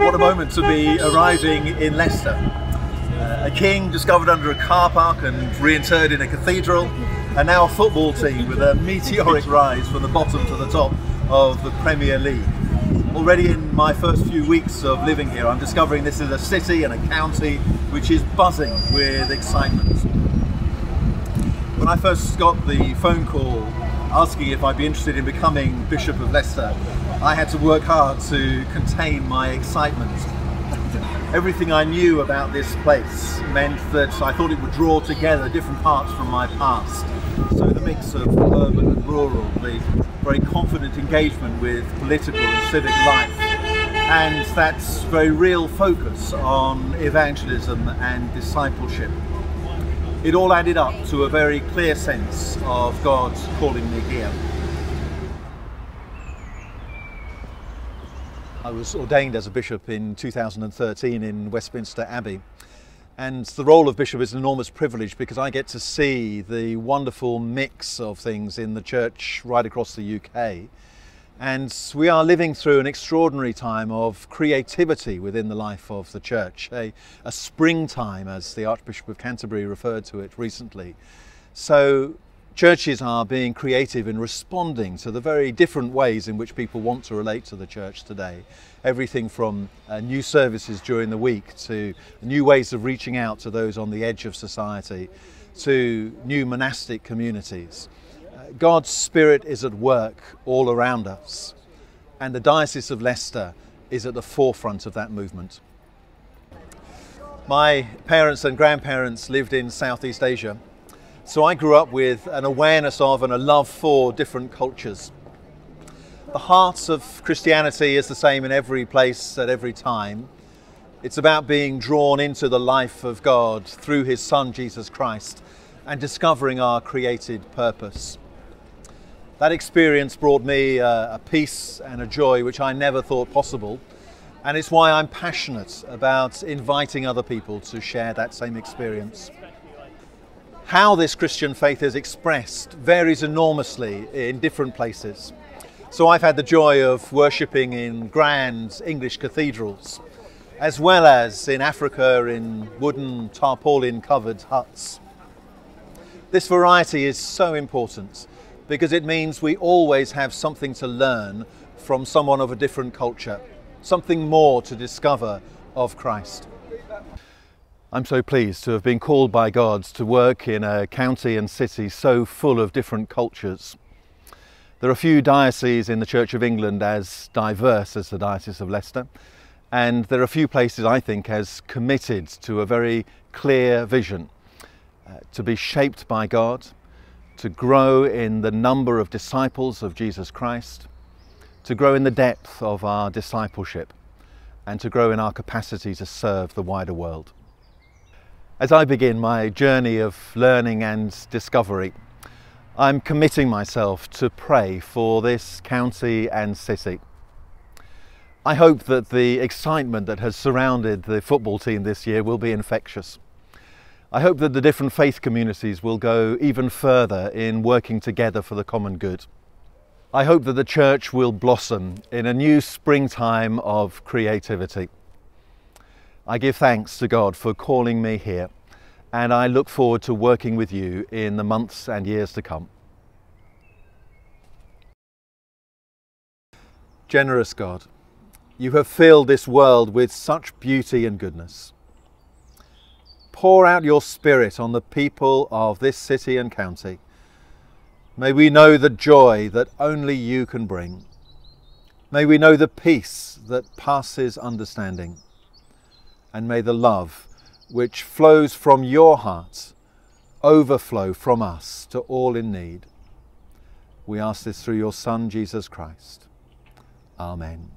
What a moment to be arriving in Leicester. A king discovered under a car park and reinterred in a cathedral, and now a football team with a meteoric rise from the bottom to the top of the Premier League. Already in my first few weeks of living here, I'm discovering this is a city and a county which is buzzing with excitement. When I first got the phone call asking if I'd be interested in becoming Bishop of Leicester, I had to work hard to contain my excitement. Everything I knew about this place meant that I thought it would draw together different parts from my past. So the mix of urban and rural, the very confident engagement with political and civic life, and that very real focus on evangelism and discipleship. It all added up to a very clear sense of God calling me here. I was ordained as a bishop in 2013 in Westminster Abbey, and the role of bishop is an enormous privilege because I get to see the wonderful mix of things in the church right across the UK. And we are living through an extraordinary time of creativity within the life of the church, a springtime, as the Archbishop of Canterbury referred to it recently. So churches are being creative in responding to the very different ways in which people want to relate to the church today. Everything from new services during the week to new ways of reaching out to those on the edge of society, to new monastic communities. God's Spirit is at work all around us, and the Diocese of Leicester is at the forefront of that movement. My parents and grandparents lived in Southeast Asia, so I grew up with an awareness of and a love for different cultures. The heart of Christianity is the same in every place at every time. It's about being drawn into the life of God through His Son Jesus Christ and discovering our created purpose. That experience brought me a peace and a joy which I never thought possible, and it's why I'm passionate about inviting other people to share that same experience. How this Christian faith is expressed varies enormously in different places. So I've had the joy of worshipping in grand English cathedrals, as well as in Africa in wooden tarpaulin covered huts. This variety is so important because it means we always have something to learn from someone of a different culture, something more to discover of Christ. I'm so pleased to have been called by God to work in a county and city so full of different cultures. There are few dioceses in the Church of England as diverse as the Diocese of Leicester, and there are few places, I think, as committed to a very clear vision, to be shaped by God, to grow in the number of disciples of Jesus Christ, to grow in the depth of our discipleship, and to grow in our capacity to serve the wider world. As I begin my journey of learning and discovery, I'm committing myself to pray for this county and city. I hope that the excitement that has surrounded the football team this year will be infectious. I hope that the different faith communities will go even further in working together for the common good. I hope that the church will blossom in a new springtime of creativity. I give thanks to God for calling me here, and I look forward to working with you in the months and years to come. Generous God, you have filled this world with such beauty and goodness. Pour out your Spirit on the people of this city and county. May we know the joy that only you can bring. May we know the peace that passes understanding. And may the love which flows from your heart overflow from us to all in need. We ask this through your Son, Jesus Christ. Amen.